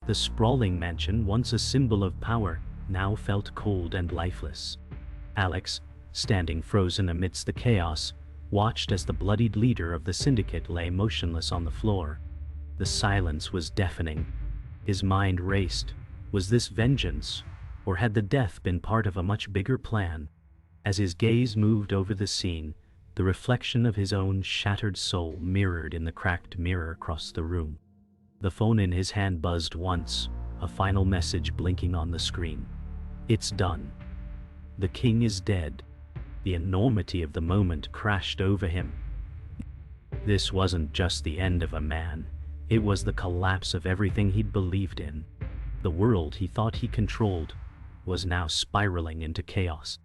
The sprawling mansion, once a symbol of power, now felt cold and lifeless. Alex, standing frozen amidst the chaos, watched as the bloodied leader of the syndicate lay motionless on the floor. The silence was deafening. His mind raced. Was this vengeance, or had the death been part of a much bigger plan? As his gaze moved over the scene, the reflection of his own shattered soul mirrored in the cracked mirror across the room. The phone in his hand buzzed once, a final message blinking on the screen. It's done. The king is dead. The enormity of the moment crashed over him. This wasn't just the end of a man. It was the collapse of everything he'd believed in. The world he thought he controlled was now spiraling into chaos.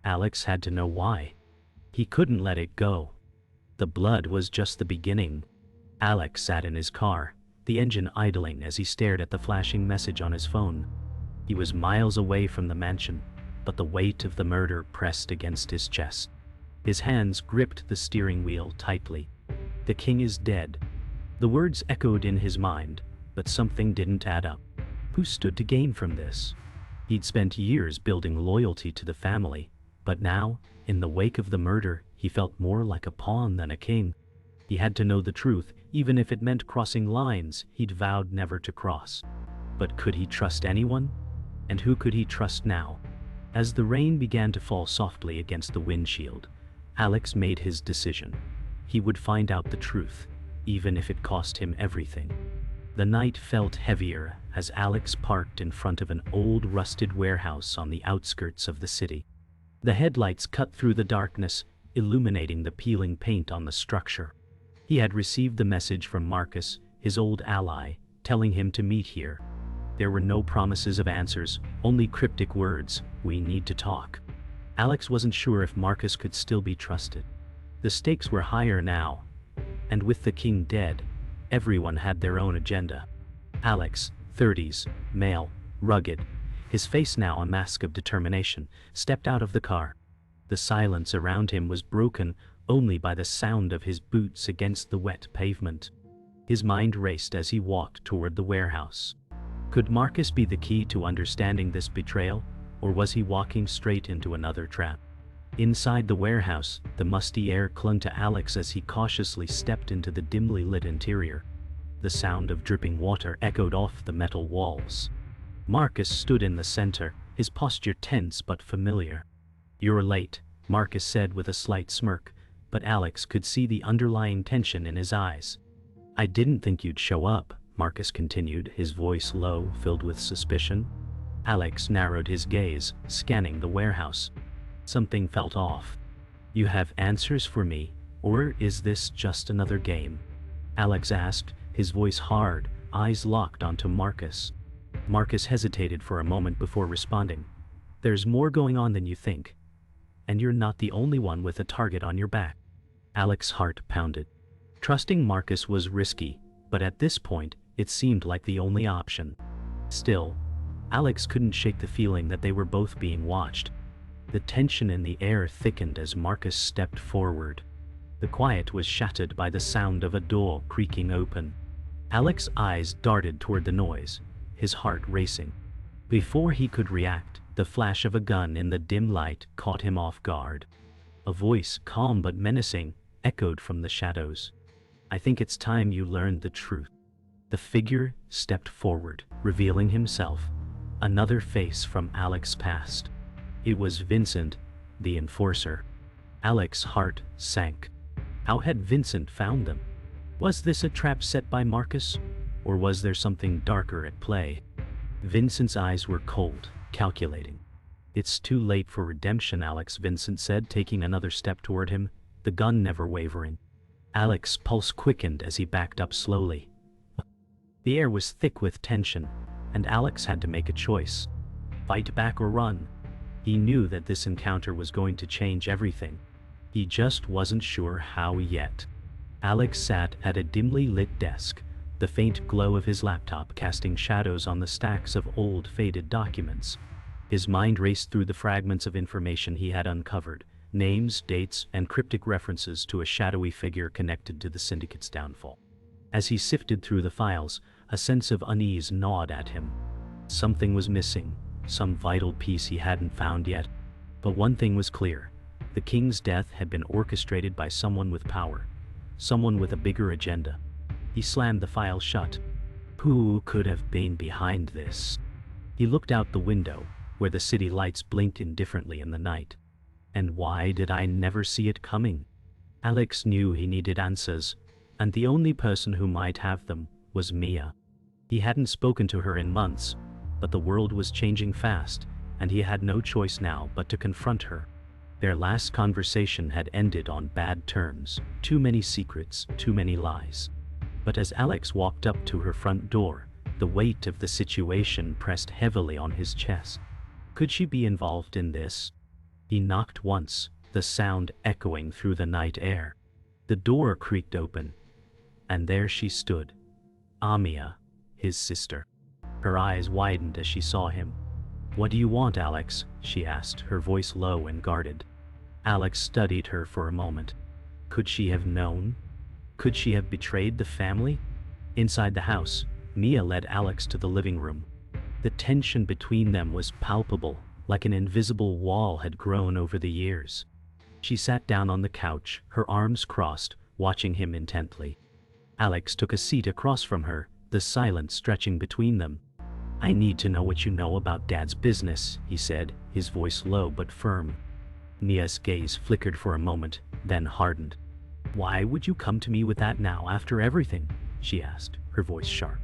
Alex had to know why. He couldn't let it go. The blood was just the beginning. Alex sat in his car, the engine idling as he stared at the flashing message on his phone. He was miles away from the mansion, but the weight of the murder pressed against his chest. His hands gripped the steering wheel tightly. The king is dead. The words echoed in his mind, but something didn't add up. Who stood to gain from this? He'd spent years building loyalty to the family, but now, in the wake of the murder, he felt more like a pawn than a king. He had to know the truth, even if it meant crossing lines he'd vowed never to cross. But could he trust anyone? And who could he trust now? As the rain began to fall softly against the windshield, Alex made his decision. He would find out the truth, even if it cost him everything. The night felt heavier as Alex parked in front of an old rusted warehouse on the outskirts of the city. The headlights cut through the darkness, illuminating the peeling paint on the structure. He had received the message from Marcus, his old ally, telling him to meet here. There were no promises of answers, only cryptic words, "We need to talk." Alex wasn't sure if Marcus could still be trusted. The stakes were higher now, and with the king dead, everyone had their own agenda. Alex, 30s, male, rugged, his face now a mask of determination, stepped out of the car. The silence around him was broken only by the sound of his boots against the wet pavement. His mind raced as he walked toward the warehouse. Could Marcus be the key to understanding this betrayal, or was he walking straight into another trap? Inside the warehouse, the musty air clung to Alex as he cautiously stepped into the dimly lit interior. The sound of dripping water echoed off the metal walls. Marcus stood in the center, his posture tense but familiar. "You're late," Marcus said with a slight smirk, but Alex could see the underlying tension in his eyes. "I didn't think you'd show up," Marcus continued, his voice low, filled with suspicion. Alex narrowed his gaze, scanning the warehouse. Something felt off. "You have answers for me, or is this just another game?" Alex asked, his voice hard, eyes locked onto Marcus. Marcus hesitated for a moment before responding. "There's more going on than you think. And you're not the only one with a target on your back." Alex's heart pounded. Trusting Marcus was risky, but at this point, it seemed like the only option. Still, Alex couldn't shake the feeling that they were both being watched. The tension in the air thickened as Marcus stepped forward. The quiet was shattered by the sound of a door creaking open. Alex's eyes darted toward the noise, his heart racing. Before he could react, the flash of a gun in the dim light caught him off guard. A voice, calm but menacing, echoed from the shadows. "I think it's time you learned the truth." The figure stepped forward, revealing himself, another face from Alex's past. It was Vincent, the enforcer. Alex's heart sank. How had Vincent found them? Was this a trap set by Marcus, or was there something darker at play? Vincent's eyes were cold, calculating. "It's too late for redemption, Alex," Vincent said, taking another step toward him, the gun never wavering. Alex's pulse quickened as he backed up slowly. The air was thick with tension, and Alex had to make a choice. Fight back or run? He knew that this encounter was going to change everything. He just wasn't sure how yet. Alex sat at a dimly lit desk, the faint glow of his laptop casting shadows on the stacks of old, faded documents. His mind raced through the fragments of information he had uncovered, names, dates, and cryptic references to a shadowy figure connected to the syndicate's downfall. As he sifted through the files, A sense of unease gnawed at him. Something was missing, some vital piece he hadn't found yet. But one thing was clear. The king's death had been orchestrated by someone with power. Someone with a bigger agenda. He slammed the file shut. Who could have been behind this? He looked out the window, where the city lights blinked indifferently in the night. And why did I never see it coming? Alex knew he needed answers, and the only person who might have them was Mia. He hadn't spoken to her in months, but the world was changing fast, and he had no choice now but to confront her. Their last conversation had ended on bad terms, too many secrets, too many lies. But as Alex walked up to her front door, the weight of the situation pressed heavily on his chest. Could she be involved in this? He knocked once, the sound echoing through the night air. The door creaked open, and there she stood. Amia, his sister. Her eyes widened as she saw him. "What do you want, Alex?" she asked, her voice low and guarded. Alex studied her for a moment. Could she have known? Could she have betrayed the family? Inside the house, Mia led Alex to the living room. The tension between them was palpable, like an invisible wall had grown over the years. She sat down on the couch, her arms crossed, watching him intently. Alex took a seat across from her, the silence stretching between them. "I need to know what you know about Dad's business," he said, his voice low but firm. Mia's gaze flickered for a moment, then hardened. "Why would you come to me with that now after everything?" she asked, her voice sharp.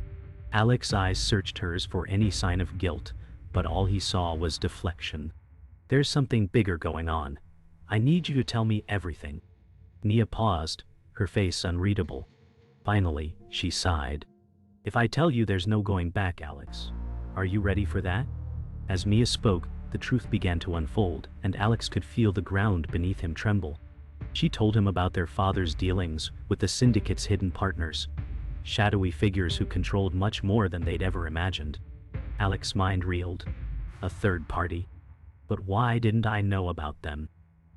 Alex's eyes searched hers for any sign of guilt, but all he saw was deflection. "There's something bigger going on. I need you to tell me everything." Mia paused, her face unreadable. Finally, she sighed. "If I tell you there's no going back, Alex, are you ready for that?" As Mia spoke, the truth began to unfold, and Alex could feel the ground beneath him tremble. She told him about their father's dealings with the syndicate's hidden partners, shadowy figures who controlled much more than they'd ever imagined. Alex's mind reeled. A third party. But why didn't I know about them?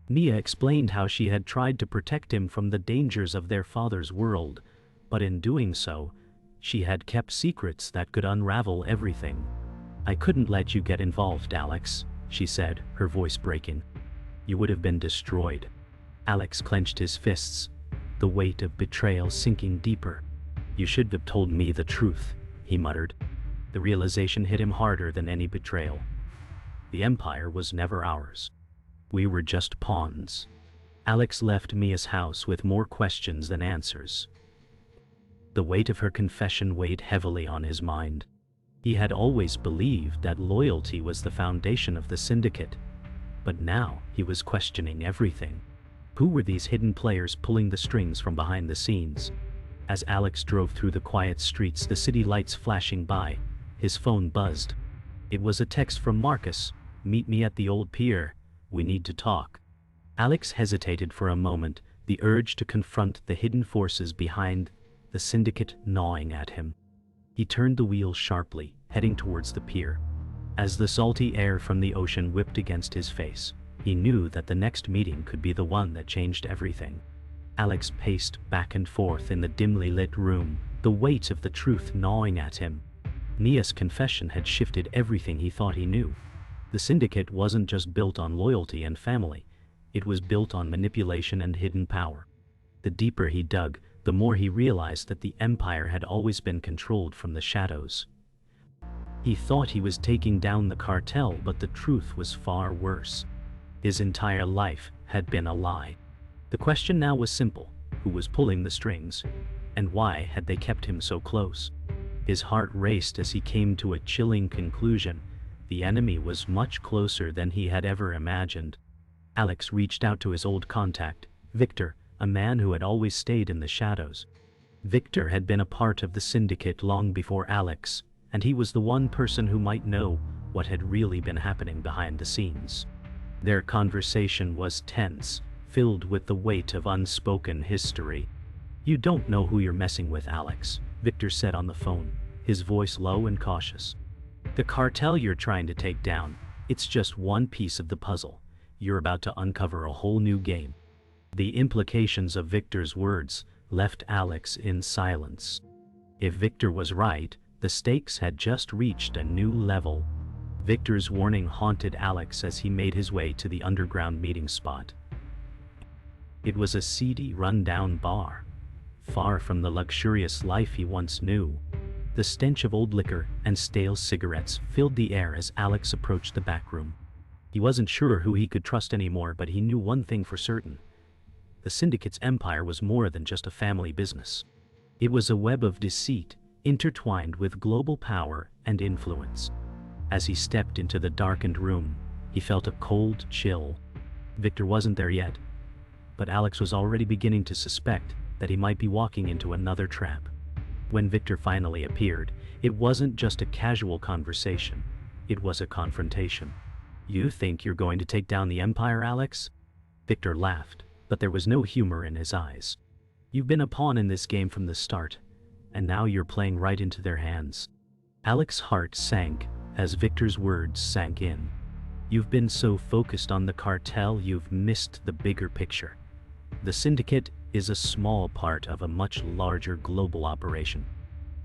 Mia explained how she had tried to protect him from the dangers of their father's world, but in doing so, she had kept secrets that could unravel everything. "I couldn't let you get involved, Alex," she said, her voice breaking. "You would have been destroyed." Alex clenched his fists, the weight of betrayal sinking deeper. "You should have told me the truth," he muttered. The realization hit him harder than any betrayal. The Empire was never ours. We were just pawns. Alex left Mia's house with more questions than answers. The weight of her confession weighed heavily on his mind. He had always believed that loyalty was the foundation of the syndicate, but now he was questioning everything. Who were these hidden players pulling the strings from behind the scenes? As Alex drove through the quiet streets, the city lights flashing by, his phone buzzed. It was a text from Marcus. "Meet me at the old pier. We need to talk." Alex hesitated for a moment, the urge to confront the hidden forces behind the syndicate gnawing at him. He turned the wheel sharply, heading towards the pier. As the salty air from the ocean whipped against his face, he knew that the next meeting could be the one that changed everything. Alex paced back and forth in the dimly lit room, the weight of the truth gnawing at him. Mia's confession had shifted everything he thought he knew. The syndicate wasn't just built on loyalty and family, it was built on manipulation and hidden power. The deeper he dug, the more he realized that the Empire had always been controlled from the shadows. He thought he was taking down the cartel, but the truth was far worse. His entire life had been a lie. The question now was simple: who was pulling the strings, and why had they kept him so close? His heart raced as he came to a chilling conclusion. The enemy was much closer than he had ever imagined. Alex reached out to his old contact, Victor, a man who had always stayed in the shadows. Victor had been a part of the syndicate long before Alex, and he was the one person who might know what had really been happening behind the scenes. Their conversation was tense, filled with the weight of unspoken history. "You don't know who you're messing with, Alex," Victor said on the phone, his voice low and cautious. "The cartel you're trying to take down, it's just one piece of the puzzle. You're about to uncover a whole new game." The implications of Victor's words left Alex in silence. If Victor was right, the stakes had just reached a new level. Victor's warning haunted Alex as he made his way to the underground meeting spot. It was a seedy, run-down bar, far from the luxurious life he once knew. The stench of old liquor and stale cigarettes filled the air as Alex approached the back room. He wasn't sure who he could trust anymore, but he knew one thing for certain. The syndicate's empire was more than just a family business. It was a web of deceit, intertwined with global power and influence. As he stepped into the darkened room, he felt a cold chill. Victor wasn't there yet, but Alex was already beginning to suspect that he might be walking into another trap. When Victor finally appeared, it wasn't just a casual conversation, it was a confrontation. "You think you're going to take down the empire, Alex?" Victor laughed, but there was no humor in his eyes. "You've been a pawn in this game from the start, and now you're playing right into their hands." Alex's heart sank as Victor's words sank in. "You've been so focused on the cartel, you've missed the bigger picture. The syndicate is a small part of a much larger global operation."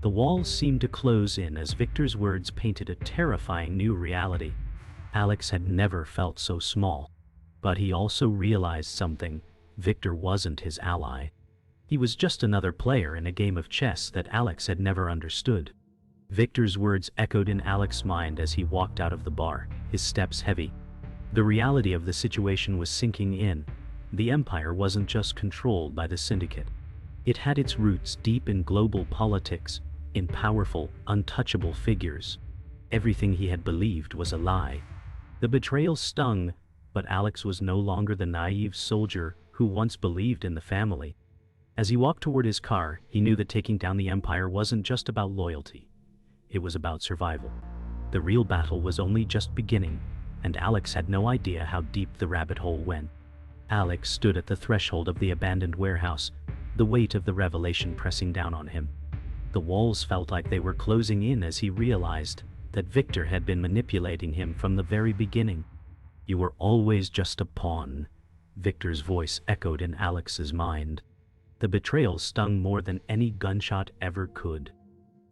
The walls seemed to close in as Victor's words painted a terrifying new reality. Alex had never felt so small. But he also realized something: Victor wasn't his ally. He was just another player in a game of chess that Alex had never understood. Victor's words echoed in Alex's mind as he walked out of the bar, his steps heavy. The reality of the situation was sinking in. The empire wasn't just controlled by the syndicate. It had its roots deep in global politics, in powerful, untouchable figures. Everything he had believed was a lie. The betrayal stung, but Alex was no longer the naive soldier who once believed in the family. As he walked toward his car, he knew that taking down the empire wasn't just about loyalty. It was about survival. The real battle was only just beginning, and Alex had no idea how deep the rabbit hole went. Alex stood at the threshold of the abandoned warehouse, the weight of the revelation pressing down on him. The walls felt like they were closing in as he realized that Victor had been manipulating him from the very beginning. "You were always just a pawn," Victor's voice echoed in Alex's mind. The betrayal stung more than any gunshot ever could.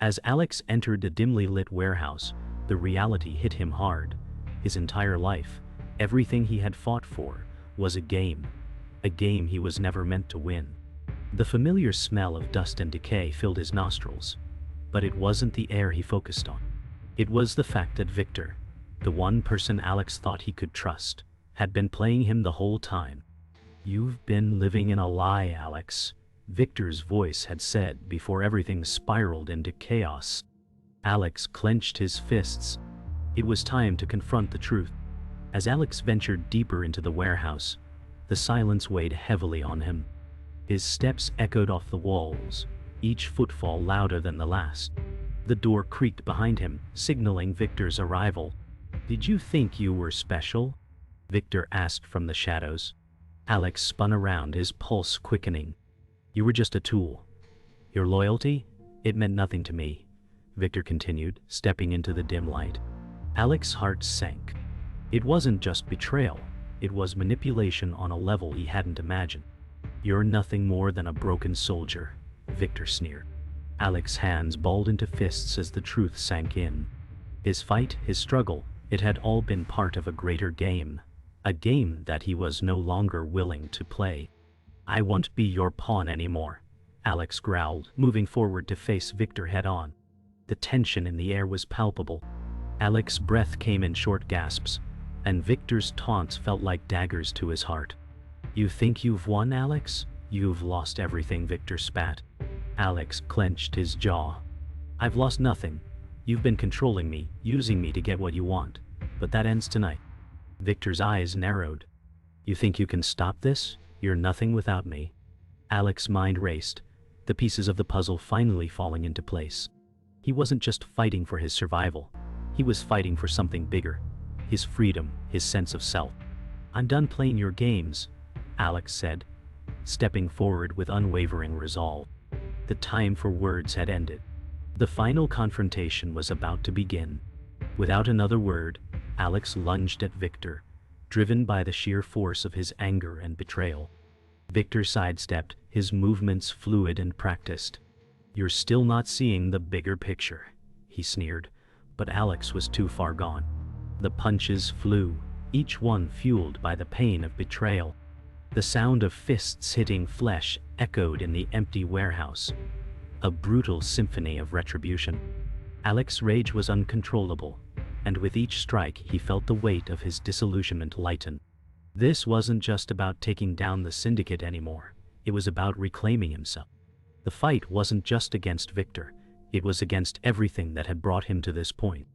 As Alex entered the dimly lit warehouse, the reality hit him hard. His entire life, everything he had fought for, was a game he was never meant to win. The familiar smell of dust and decay filled his nostrils, but it wasn't the air he focused on. It was the fact that Victor, the one person Alex thought he could trust, had been playing him the whole time. "You've been living in a lie, Alex," Victor's voice had said before everything spiraled into chaos. Alex clenched his fists. It was time to confront the truth. As Alex ventured deeper into the warehouse, the silence weighed heavily on him. His steps echoed off the walls, each footfall louder than the last. The door creaked behind him, signaling Victor's arrival. "Did you think you were special?" Victor asked from the shadows. Alex spun around, his pulse quickening. "You were just a tool. Your loyalty? It meant nothing to me," Victor continued, stepping into the dim light. Alex's heart sank. It wasn't just betrayal, it was manipulation on a level he hadn't imagined. "You're nothing more than a broken soldier," Victor sneered. Alex's hands balled into fists as the truth sank in. His fight, his struggle, it had all been part of a greater game. A game that he was no longer willing to play. "I won't be your pawn anymore," Alex growled, moving forward to face Victor head-on. The tension in the air was palpable. Alex's breath came in short gasps, and Victor's taunts felt like daggers to his heart. "You think you've won, Alex? You've lost everything," Victor spat. Alex clenched his jaw. "I've lost nothing. You've been controlling me, using me to get what you want, but that ends tonight." Victor's eyes narrowed. "You think you can stop this? You're nothing without me." Alex's mind raced, the pieces of the puzzle finally falling into place. He wasn't just fighting for his survival. He was fighting for something bigger. His freedom, his sense of self. "I'm done playing your games," Alex said, stepping forward with unwavering resolve. The time for words had ended. The final confrontation was about to begin. Without another word, Alex lunged at Victor, driven by the sheer force of his anger and betrayal. Victor sidestepped, his movements fluid and practiced. "You're still not seeing the bigger picture," he sneered, but Alex was too far gone. The punches flew, each one fueled by the pain of betrayal. The sound of fists hitting flesh echoed in the empty warehouse, a brutal symphony of retribution. Alex's rage was uncontrollable, and with each strike he felt the weight of his disillusionment lighten. This wasn't just about taking down the syndicate anymore, it was about reclaiming himself. The fight wasn't just against Victor, it was against everything that had brought him to this point.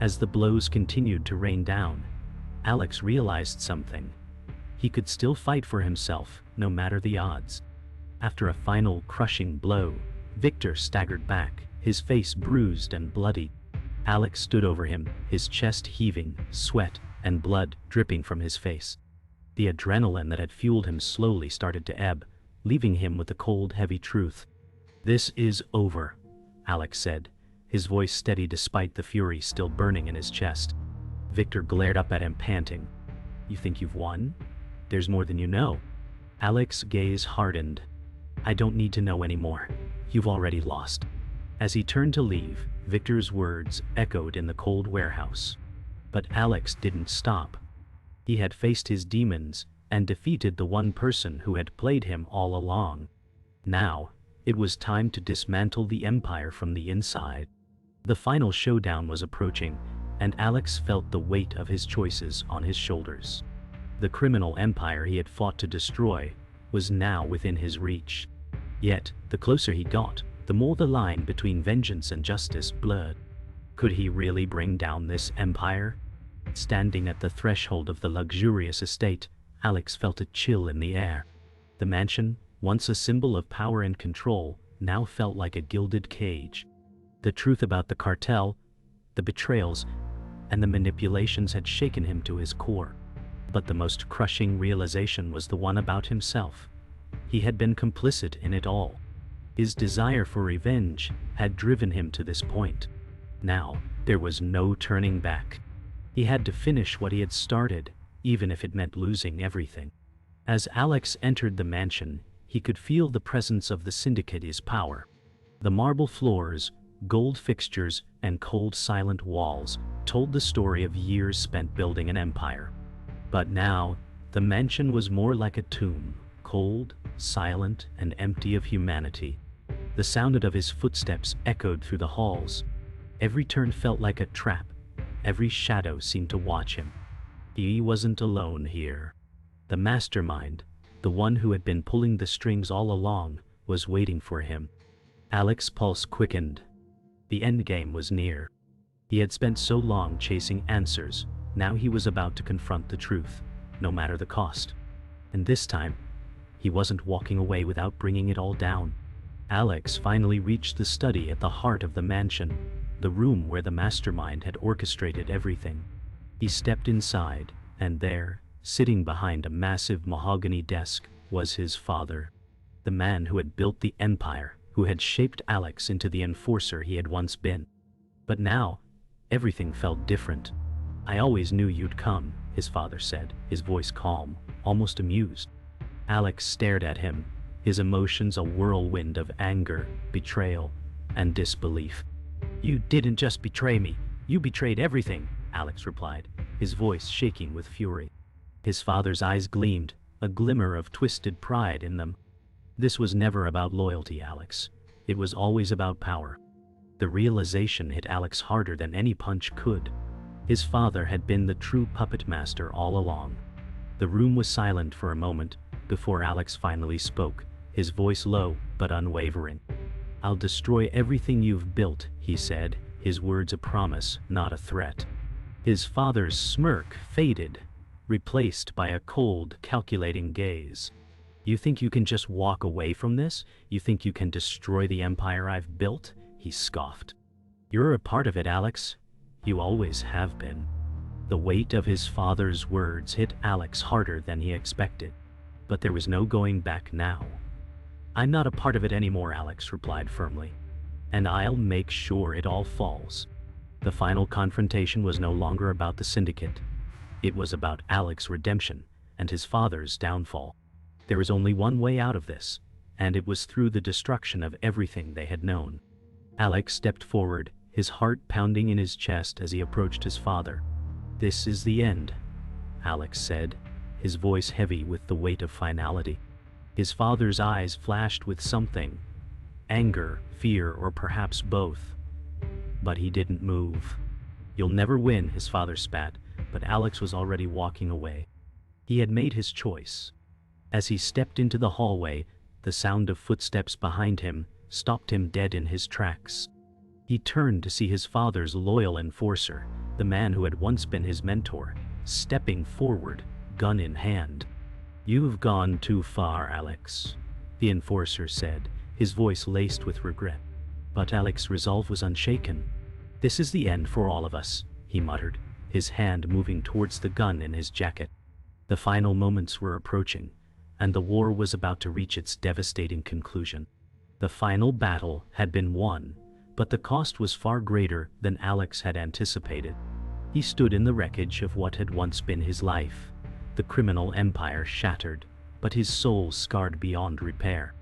As the blows continued to rain down, Alex realized something. He could still fight for himself, no matter the odds. After a final crushing blow, Victor staggered back, his face bruised and bloody. Alex stood over him, his chest heaving, sweat and blood dripping from his face. The adrenaline that had fueled him slowly started to ebb, leaving him with the cold, heavy truth. "This is over," Alex said, his voice steady despite the fury still burning in his chest. Victor glared up at him, panting. "You think you've won? There's more than you know." Alex's gaze hardened. "I don't need to know anymore. You've already lost." As he turned to leave, Victor's words echoed in the cold warehouse. But Alex didn't stop. He had faced his demons and defeated the one person who had played him all along. Now, it was time to dismantle the empire from the inside. The final showdown was approaching, and Alex felt the weight of his choices on his shoulders. The criminal empire he had fought to destroy was now within his reach. Yet, the closer he got, the more the line between vengeance and justice blurred. Could he really bring down this empire? Standing at the threshold of the luxurious estate, Alex felt a chill in the air. The mansion, once a symbol of power and control, now felt like a gilded cage. The truth about the cartel, the betrayals, and the manipulations had shaken him to his core. But the most crushing realization was the one about himself. He had been complicit in it all. His desire for revenge had driven him to this point. Now, there was no turning back. He had to finish what he had started, even if it meant losing everything. As Alex entered the mansion, he could feel the presence of the syndicate's power. The marble floors, gold fixtures, and cold, silent walls told the story of years spent building an empire. But now, the mansion was more like a tomb, cold, silent, and empty of humanity. The sound of his footsteps echoed through the halls. Every turn felt like a trap. Every shadow seemed to watch him. He wasn't alone here. The mastermind, the one who had been pulling the strings all along, was waiting for him. Alex's pulse quickened. The endgame was near. He had spent so long chasing answers, now he was about to confront the truth, no matter the cost. And this time, he wasn't walking away without bringing it all down. Alex finally reached the study at the heart of the mansion, the room where the mastermind had orchestrated everything. He stepped inside, and there, sitting behind a massive mahogany desk, was his father. The man who had built the empire, who had shaped Alex into the enforcer he had once been. But now, everything felt different. "I always knew you'd come," his father said, his voice calm, almost amused. Alex stared at him, his emotions a whirlwind of anger, betrayal, and disbelief. "You didn't just betray me, you betrayed everything," Alex replied, his voice shaking with fury. His father's eyes gleamed, a glimmer of twisted pride in them. This was never about loyalty, Alex. It was always about power. The realization hit Alex harder than any punch could. His father had been the true puppet master all along. The room was silent for a moment, before Alex finally spoke, his voice low but unwavering. "I'll destroy everything you've built," he said, his words a promise, not a threat. His father's smirk faded, replaced by a cold, calculating gaze. "You think you can just walk away from this? You think you can destroy the empire I've built?" he scoffed. "You're a part of it, Alex. You always have been." The weight of his father's words hit Alex harder than he expected. But there was no going back now. "I'm not a part of it anymore," Alex replied firmly. "And I'll make sure it all falls." The final confrontation was no longer about the syndicate. It was about Alex's redemption and his father's downfall. There was only one way out of this, and it was through the destruction of everything they had known. Alex stepped forward, his heart pounding in his chest as he approached his father. "This is the end," Alex said, his voice heavy with the weight of finality. His father's eyes flashed with something, anger, fear, or perhaps both. But he didn't move. "You'll never win," his father spat, but Alex was already walking away. He had made his choice. As he stepped into the hallway, the sound of footsteps behind him stopped him dead in his tracks. He turned to see his father's loyal enforcer, the man who had once been his mentor, stepping forward, gun in hand. "You've gone too far, Alex," the enforcer said, his voice laced with regret. But Alex's resolve was unshaken. "This is the end for all of us," he muttered, his hand moving towards the gun in his jacket. The final moments were approaching, and the war was about to reach its devastating conclusion. The final battle had been won, but the cost was far greater than Alex had anticipated. He stood in the wreckage of what had once been his life, the criminal empire shattered, but his soul scarred beyond repair.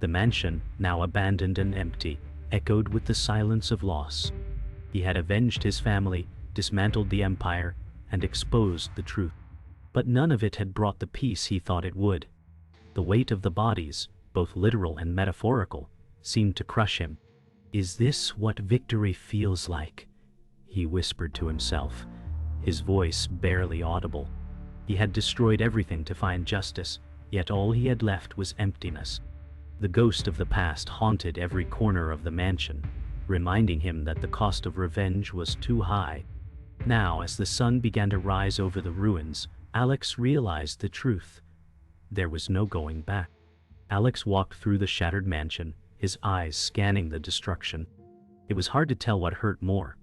The mansion, now abandoned and empty, echoed with the silence of loss. He had avenged his family, dismantled the empire, and exposed the truth. But none of it had brought the peace he thought it would. The weight of the bodies, both literal and metaphorical, seemed to crush him. "Is this what victory feels like?" he whispered to himself, his voice barely audible. He had destroyed everything to find justice, yet all he had left was emptiness. The ghost of the past haunted every corner of the mansion, reminding him that the cost of revenge was too high. Now, as the sun began to rise over the ruins, Alex realized the truth. There was no going back. Alex walked through the shattered mansion, his eyes scanning the destruction. It was hard to tell what hurt more,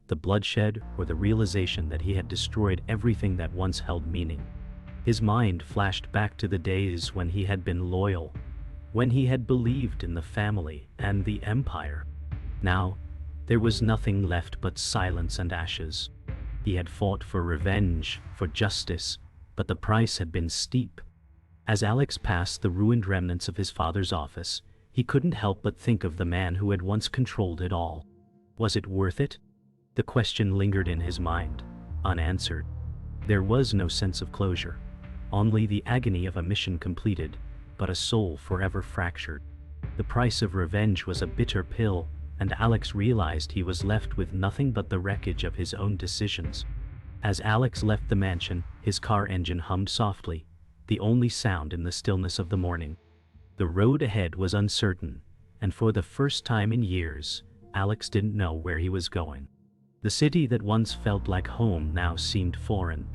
the bloodshed or the realization that he had destroyed everything that once held meaning. His mind flashed back to the days when he had been loyal, when he had believed in the family and the empire. Now, there was nothing left but silence and ashes. He had fought for revenge, for justice, but the price had been steep. As Alex passed the ruined remnants of his father's office, he couldn't help but think of the man who had once controlled it all. Was it worth it? The question lingered in his mind, unanswered. There was no sense of closure, only the agony of a mission completed, but a soul forever fractured. The price of revenge was a bitter pill, and Alex realized he was left with nothing but the wreckage of his own decisions. As Alex left the mansion, his car engine hummed softly, the only sound in the stillness of the morning. The road ahead was uncertain, and for the first time in years, Alex didn't know where he was going. The city that once felt like home now seemed foreign,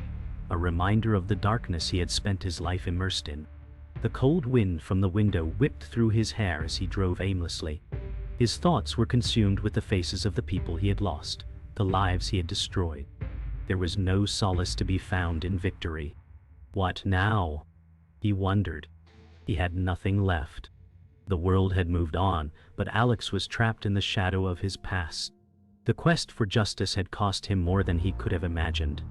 a reminder of the darkness he had spent his life immersed in. The cold wind from the window whipped through his hair as he drove aimlessly. His thoughts were consumed with the faces of the people he had lost, the lives he had destroyed. There was no solace to be found in victory. What now? He wondered. He had nothing left. The world had moved on, but Alex was trapped in the shadow of his past. The quest for justice had cost him more than he could have imagined,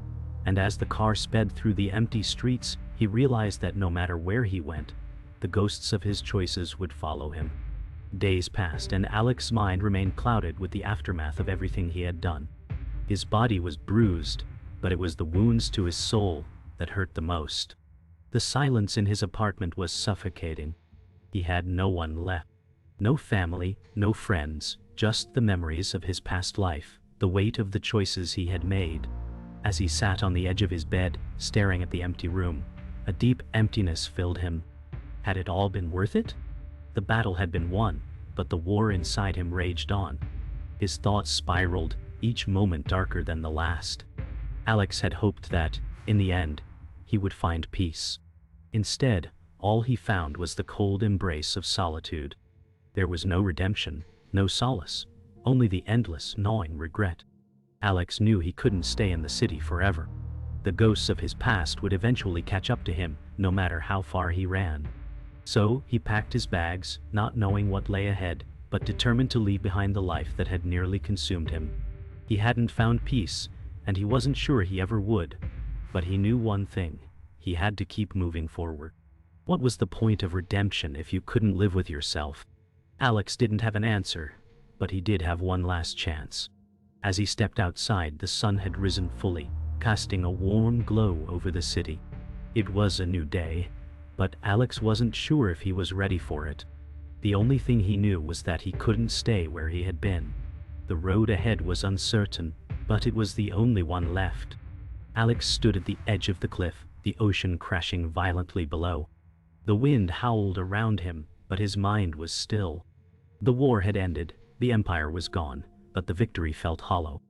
and as the car sped through the empty streets, he realized that no matter where he went, the ghosts of his choices would follow him. Days passed, and Alex's mind remained clouded with the aftermath of everything he had done. His body was bruised, but it was the wounds to his soul that hurt the most. The silence in his apartment was suffocating. He had no one left. No family, no friends, just the memories of his past life, the weight of the choices he had made. As he sat on the edge of his bed, staring at the empty room, a deep emptiness filled him. Had it all been worth it? The battle had been won, but the war inside him raged on. His thoughts spiraled, each moment darker than the last. Alex had hoped that, in the end, he would find peace. Instead, all he found was the cold embrace of solitude. There was no redemption, no solace, only the endless, gnawing regret. Alex knew he couldn't stay in the city forever. The ghosts of his past would eventually catch up to him, no matter how far he ran. So, he packed his bags, not knowing what lay ahead, but determined to leave behind the life that had nearly consumed him. He hadn't found peace, and he wasn't sure he ever would, but he knew one thing: he had to keep moving forward. What was the point of redemption if you couldn't live with yourself? Alex didn't have an answer, but he did have one last chance. As he stepped outside, the sun had risen fully, casting a warm glow over the city. It was a new day, but Alex wasn't sure if he was ready for it. The only thing he knew was that he couldn't stay where he had been. The road ahead was uncertain, but it was the only one left. Alex stood at the edge of the cliff, the ocean crashing violently below. The wind howled around him, but his mind was still. The war had ended, the empire was gone, but the victory felt hollow.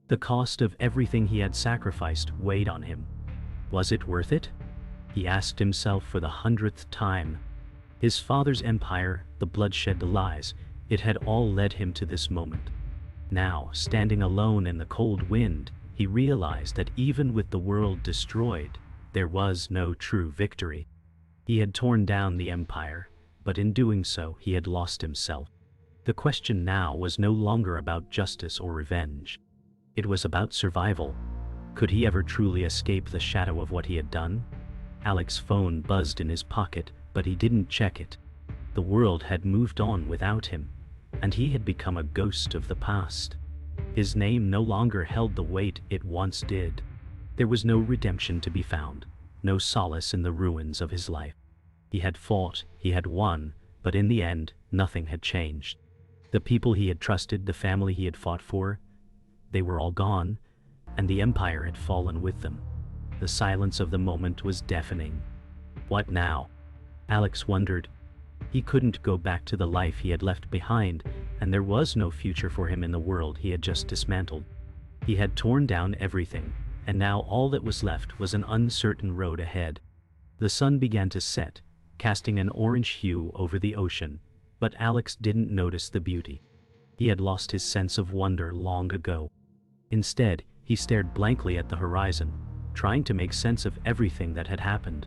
The cost of everything he had sacrificed weighed on him. Was it worth it? He asked himself for the 100th time. His father's empire, the bloodshed, the lies, it had all led him to this moment. Now, standing alone in the cold wind, he realized that even with the world destroyed, there was no true victory. He had torn down the empire, but in doing so, he had lost himself. The question now was no longer about justice or revenge. It was about survival. Could he ever truly escape the shadow of what he had done? Alex's phone buzzed in his pocket, but he didn't check it. The world had moved on without him, and he had become a ghost of the past. His name no longer held the weight it once did. There was no redemption to be found, no solace in the ruins of his life. He had fought, he had won, but in the end, nothing had changed. The people he had trusted, the family he had fought for, they were all gone, and the empire had fallen with them. The silence of the moment was deafening. What now? Alex wondered. He couldn't go back to the life he had left behind, and there was no future for him in the world he had just dismantled. He had torn down everything, and now all that was left was an uncertain road ahead. The sun began to set, casting an orange hue over the ocean, but Alex didn't notice the beauty. He had lost his sense of wonder long ago. Instead, he stared blankly at the horizon, trying to make sense of everything that had happened.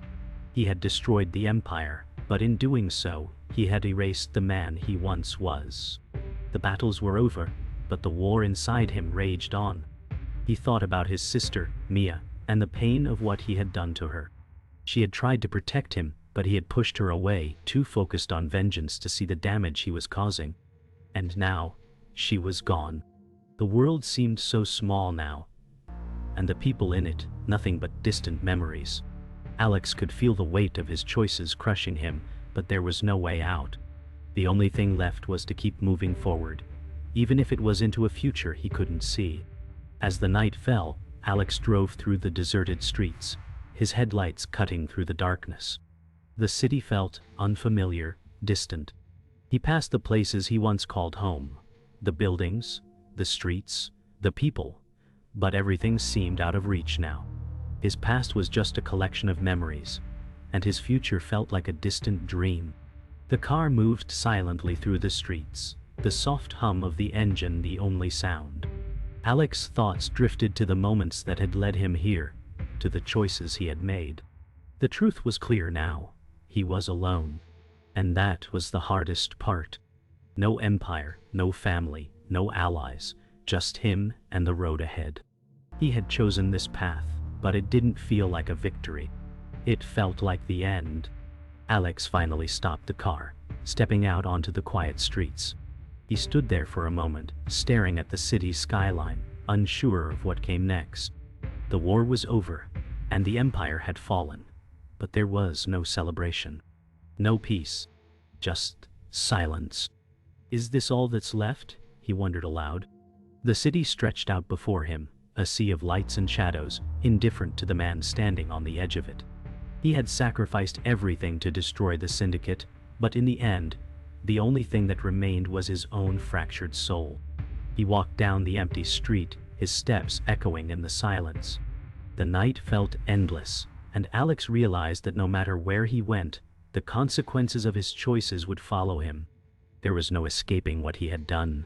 He had destroyed the empire, but in doing so, he had erased the man he once was. The battles were over, but the war inside him raged on. He thought about his sister, Mia, and the pain of what he had done to her. She had tried to protect him, but he had pushed her away, too focused on vengeance to see the damage he was causing. And now, she was gone. The world seemed so small now, and the people in it, nothing but distant memories. Alex could feel the weight of his choices crushing him, but there was no way out. The only thing left was to keep moving forward, even if it was into a future he couldn't see. As the night fell, Alex drove through the deserted streets, his headlights cutting through the darkness. The city felt unfamiliar, distant. He passed the places he once called home, the buildings, the streets, the people, but everything seemed out of reach now. His past was just a collection of memories, and his future felt like a distant dream. The car moved silently through the streets, the soft hum of the engine the only sound. Alex's thoughts drifted to the moments that had led him here, to the choices he had made. The truth was clear now. He was alone. And that was the hardest part. No empire, no family, no allies, just him and the road ahead. He had chosen this path, but it didn't feel like a victory. It felt like the end. Alex finally stopped the car, stepping out onto the quiet streets. He stood there for a moment, staring at the city's skyline, unsure of what came next. The war was over, and the empire had fallen, but there was no celebration. No peace. Just silence. Is this all that's left? He wondered aloud. The city stretched out before him, a sea of lights and shadows, indifferent to the man standing on the edge of it. He had sacrificed everything to destroy the syndicate, but in the end, the only thing that remained was his own fractured soul. He walked down the empty street, his steps echoing in the silence. The night felt endless, and Alex realized that no matter where he went, the consequences of his choices would follow him. There was no escaping what he had done.